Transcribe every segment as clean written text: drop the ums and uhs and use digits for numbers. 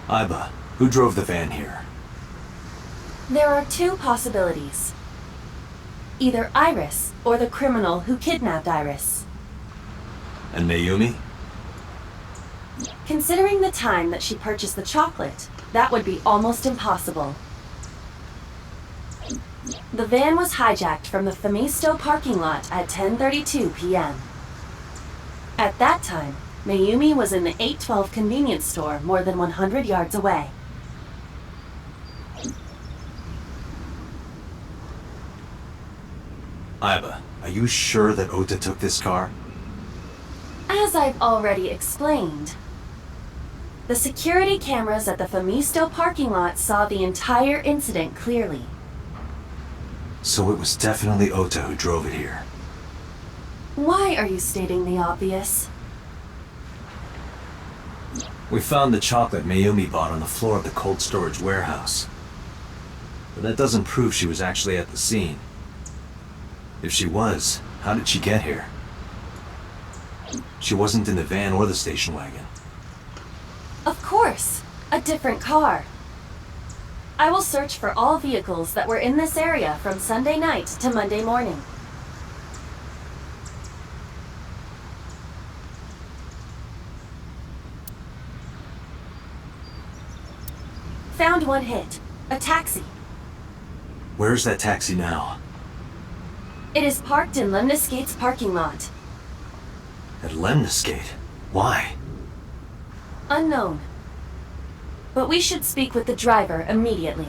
Iba, who drove the van here? There are two possibilities. Either Iris or the criminal who kidnapped Iris. And Mayumi? Considering the time that she purchased the chocolate, that would be almost impossible. The van was hijacked from the Famisto parking lot at 10:32 p.m. At that time, Mayumi was in the 812 convenience store more than 100 yards away. Iba, are you sure that Ota took this car? As I've already explained, the security cameras at the Famisto parking lot saw the entire incident clearly. So it was definitely Ota who drove it here. Why are you stating the obvious? We found the chocolate Mayumi bought on the floor of the cold storage warehouse. But that doesn't prove she was actually at the scene. If she was, how did she get here? She wasn't in the van or the station wagon. Of course, a different car. I will search for all vehicles that were in this area from Sunday night to Monday morning. Found one hit. A taxi. Where's that taxi now? It is parked in Lemniscate's parking lot. At Lemniscate? Why? Unknown. But we should speak with the driver immediately.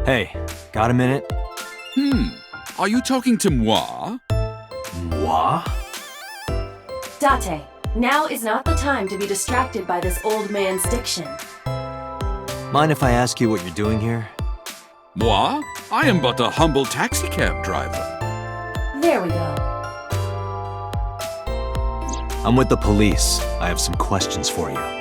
Hey, got a minute? Are you talking to moi? Moi? Date, now is not the time to be distracted by this old man's diction. Mind if I ask you what you're doing here? Moi? I am but a humble taxicab driver. There we go. I'm with the police. I have some questions for you.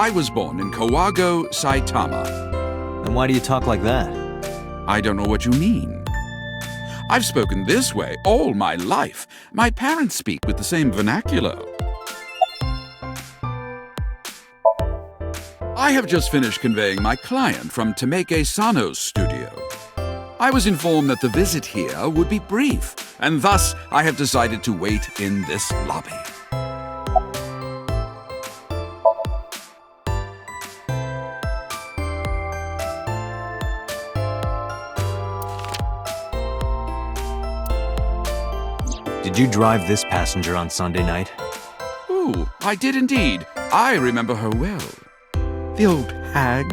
I was born in Kawago, Saitama. And why do you talk like that? I don't know what you mean. I've spoken this way all my life. My parents speak with the same vernacular. I have just finished conveying my client from Tameke Sano's studio. I was informed that the visit here would be brief, and thus I have decided to wait in this lobby. Did you drive this passenger on Sunday night? Ooh, I did indeed. I remember her well. The old hag.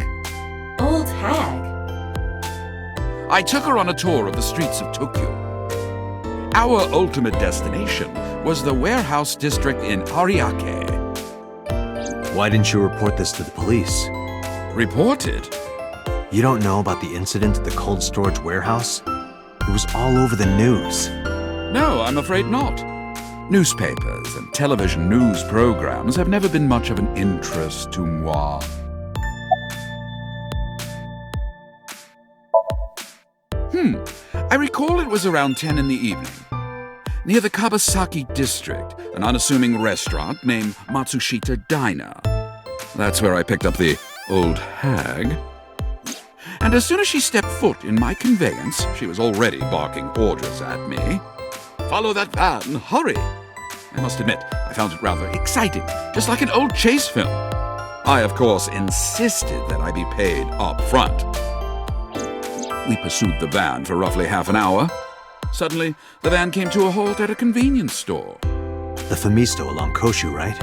Old hag? I took her on a tour of the streets of Tokyo. Our ultimate destination was the warehouse district in Ariake. Why didn't you report this to the police? Reported? You don't know about the incident at the cold storage warehouse? It was all over the news. No, I'm afraid not. Newspapers and television news programs have never been much of an interest to moi. I recall it was around 10 in the evening. Near the Kabasaki district, an unassuming restaurant named Matsushita Diner. That's where I picked up the old hag. And as soon as she stepped foot in my conveyance, she was already barking orders at me. Follow that van, hurry! I must admit, I found it rather exciting, just like an old chase film. I, of course, insisted that I be paid up front. We pursued the van for roughly half an hour. Suddenly, the van came to a halt at a convenience store. The Famisto along Koshu, right?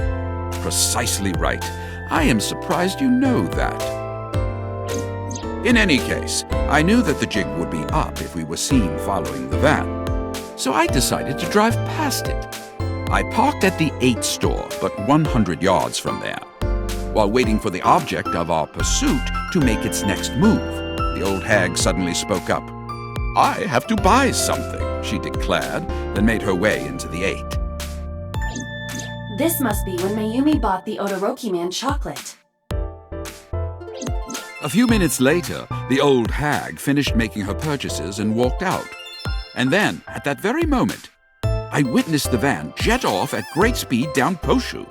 Precisely right. I am surprised you know that. In any case, I knew that the jig would be up if we were seen following the van. so I decided to drive past it. I parked at the 8 store, but 100 yards from there. While waiting for the object of our pursuit to make its next move, the old hag suddenly spoke up. "I have to buy something," she declared, then made her way into the 8. This must be when Mayumi bought the Odoroki Man chocolate. A few minutes later, the old hag finished making her purchases and walked out. And then, at that very moment, I witnessed the van jet off at great speed down Poshu.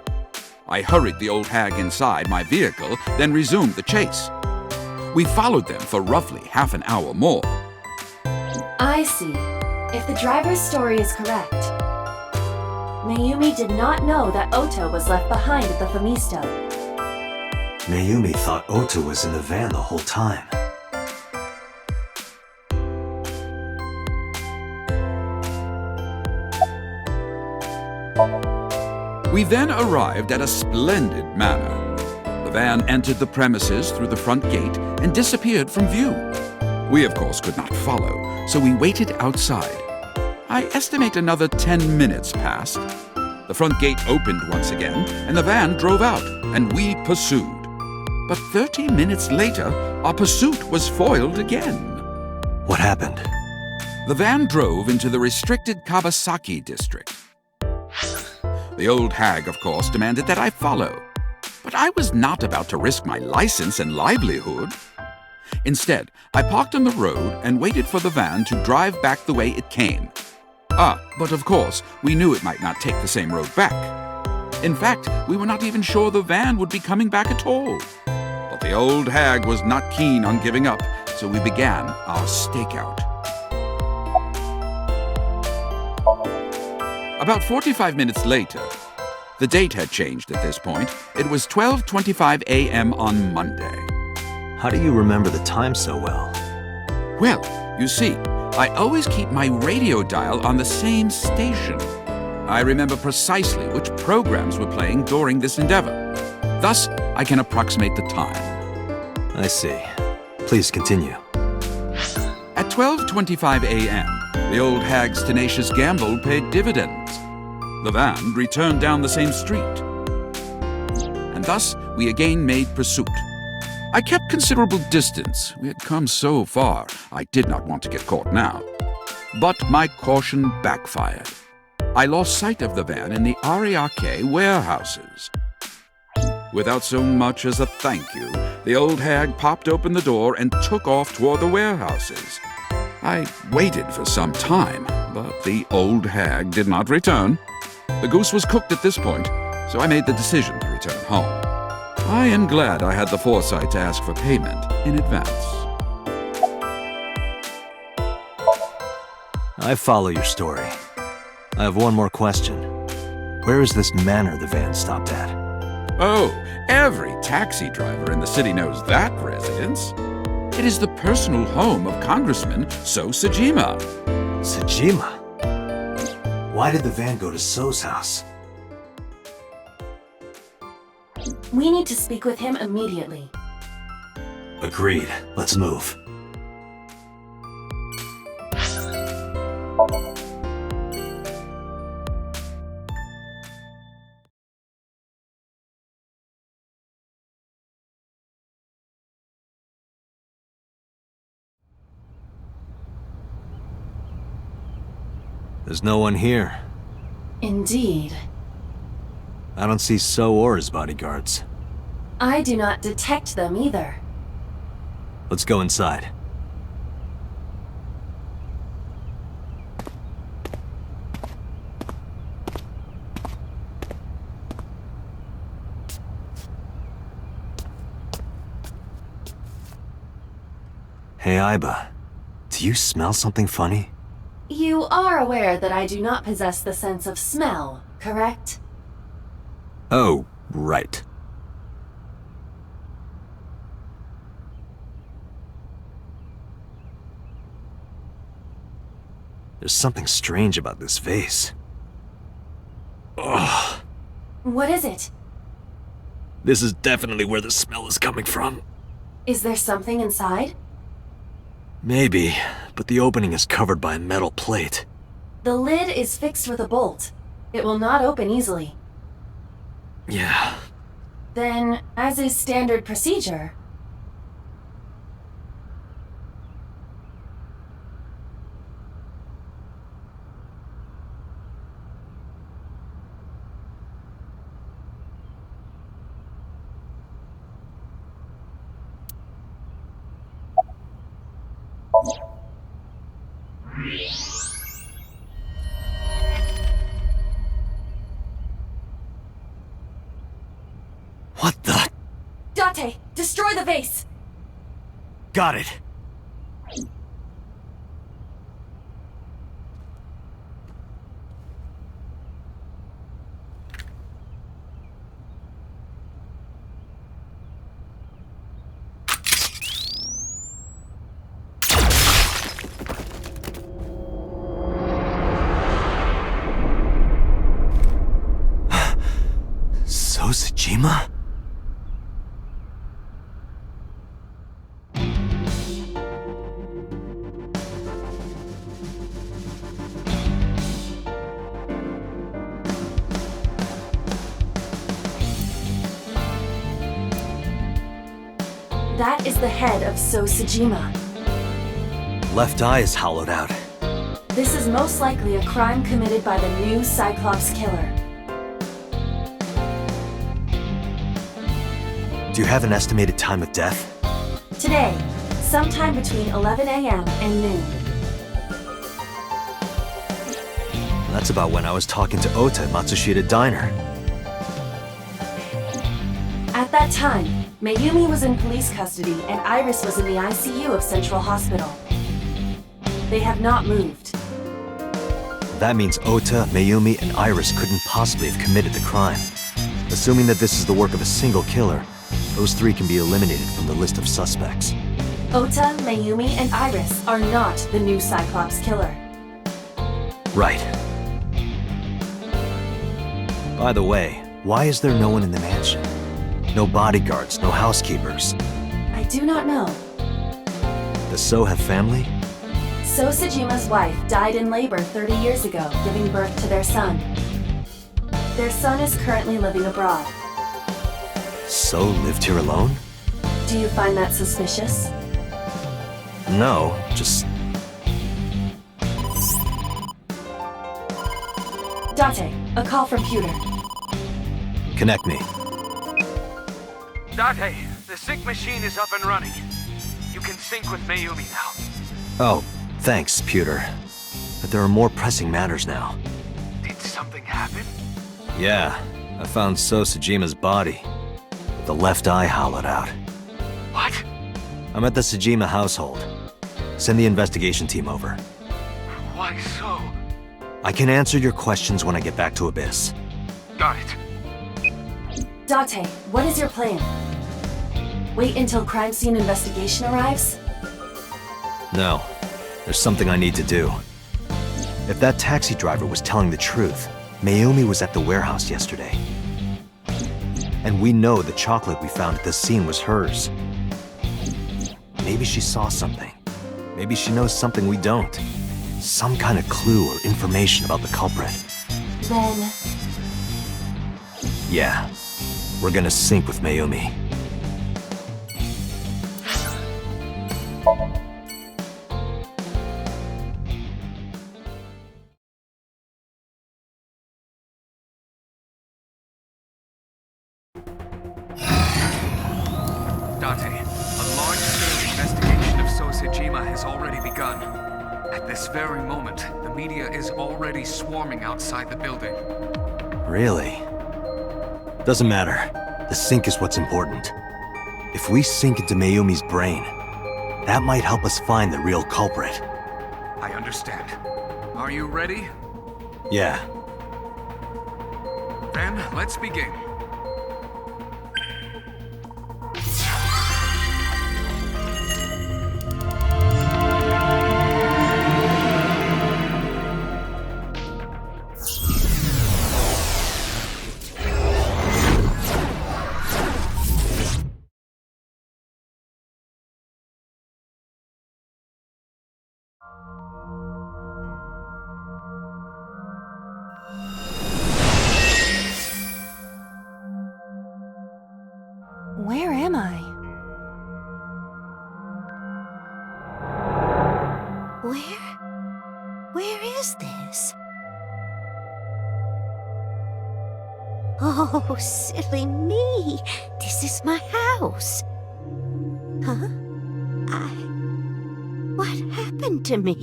I hurried the old hag inside my vehicle, then resumed the chase. We followed them for roughly half an hour more. I see. If the driver's story is correct, Mayumi did not know that Ota was left behind at the Famisto. Mayumi thought Ota was in the van the whole time. We then arrived at a splendid manor. The van entered the premises through the front gate and disappeared from view. We, of course, could not follow, so we waited outside. I estimate another 10 minutes passed. The front gate opened once again, and the van drove out, and we pursued. But 30 minutes later, our pursuit was foiled again. What happened? The van drove into the restricted Kabasaki district. The old hag, of course, demanded that I follow. But I was not about to risk my license and livelihood. Instead, I parked on the road and waited for the van to drive back the way it came. But of course, we knew it might not take the same road back. In fact, we were not even sure the van would be coming back at all. But the old hag was not keen on giving up, so we began our stakeout. About 45 minutes later, the date had changed at this point. It was 12:25 a.m. on Monday. How do you remember the time so well? Well, you see, I always keep my radio dial on the same station. I remember precisely which programs were playing during this endeavor. Thus, I can approximate the time. I see. Please continue. At 12:25 a.m., the old hag's tenacious gamble paid dividends. The van returned down the same street. And thus, we again made pursuit. I kept considerable distance. We had come so far, I did not want to get caught now. But my caution backfired. I lost sight of the van in the Ariake warehouses. Without so much as a thank you, the old hag popped open the door and took off toward the warehouses. I waited for some time, but the old hag did not return. The goose was cooked at this point, so I made the decision to return home. I am glad I had the foresight to ask for payment in advance. I follow your story. I have one more question. Where is this manor the van stopped at? Oh, every taxi driver in the city knows that residence. It is the personal home of Congressman So Sejima. Sejima? Why did the van go to So's house? We need to speak with him immediately. Agreed. Let's move. There's no one here. Indeed. I don't see So or his bodyguards. I do not detect them either. Let's go inside. Hey, Aiba. Do you smell something funny? You are aware that I do not possess the sense of smell, correct? Oh, right. There's something strange about this vase. Ugh. What is it? This is definitely where the smell is coming from. Is there something inside? Maybe, but the opening is covered by a metal plate. The lid is fixed with a bolt. It will not open easily. Yeah. Then, as is standard procedure... What the? Date, destroy the vase! Got it. Sojima? That is the head of Sojima. Left eye is hollowed out. This is most likely a crime committed by the new Cyclops killer. Do you have an estimated time of death? Today, sometime between 11 a.m. and noon. That's about when I was talking to Ota at Matsushita Diner. At that time, Mayumi was in police custody and Iris was in the ICU of Central Hospital. They have not moved. That means Ota, Mayumi, and Iris couldn't possibly have committed the crime. Assuming that this is the work of a single killer, those three can be eliminated from the list of suspects. Ota, Mayumi, and Iris are not the new Cyclops killer. Right. By the way, why is there no one in the mansion? No bodyguards, no housekeepers. I do not know. Does So have family? Sosajima's wife died in labor 30 years ago, giving birth to their son. Their son is currently living abroad. So lived here alone? Do you find that suspicious? No, just... Date, a call from Pewter. Connect me. Date, the sync machine is up and running. You can sync with Mayumi now. Oh, thanks, Pewter. But there are more pressing matters now. Did something happen? Yeah, I found Sosajima's body. With the left eye hollowed out. What? I'm at the Sojima household. Send the investigation team over. Why so? I can answer your questions when I get back to Abyss. Got it. Date, what is your plan? Wait until crime scene investigation arrives? No, there's something I need to do. If that taxi driver was telling the truth, Mayumi was at the warehouse yesterday. And we know the chocolate we found at the scene was hers. Maybe she saw something. Maybe she knows something we don't. Some kind of clue or information about the culprit. Then... Yeah, we're gonna sync with Mayumi. Date, a large-scale investigation of Sosajima has already begun. At this very moment, the media is already swarming outside the building. Really? Doesn't matter. The sync is what's important. If we sync into Mayumi's brain, that might help us find the real culprit. I understand. Are you ready? Yeah. Then, let's begin. Where am I? Where is this? Oh, silly me. This is my house. Huh? What happened to me?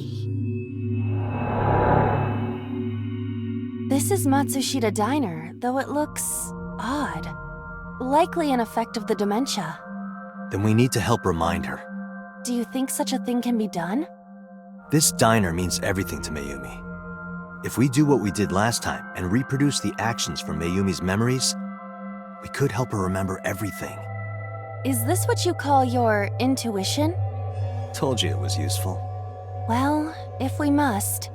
This is Matsushita Diner, though it looks odd. Likely an effect of the dementia. Then we need to help remind her. Do you think such a thing can be done? This diner means everything to Mayumi. If we do what we did last time and reproduce the actions from Mayumi's memories, we could help her remember everything. Is this what you call your intuition? Told you it was useful. Well, if we must.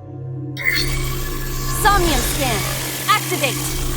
Somnium scan! Activate!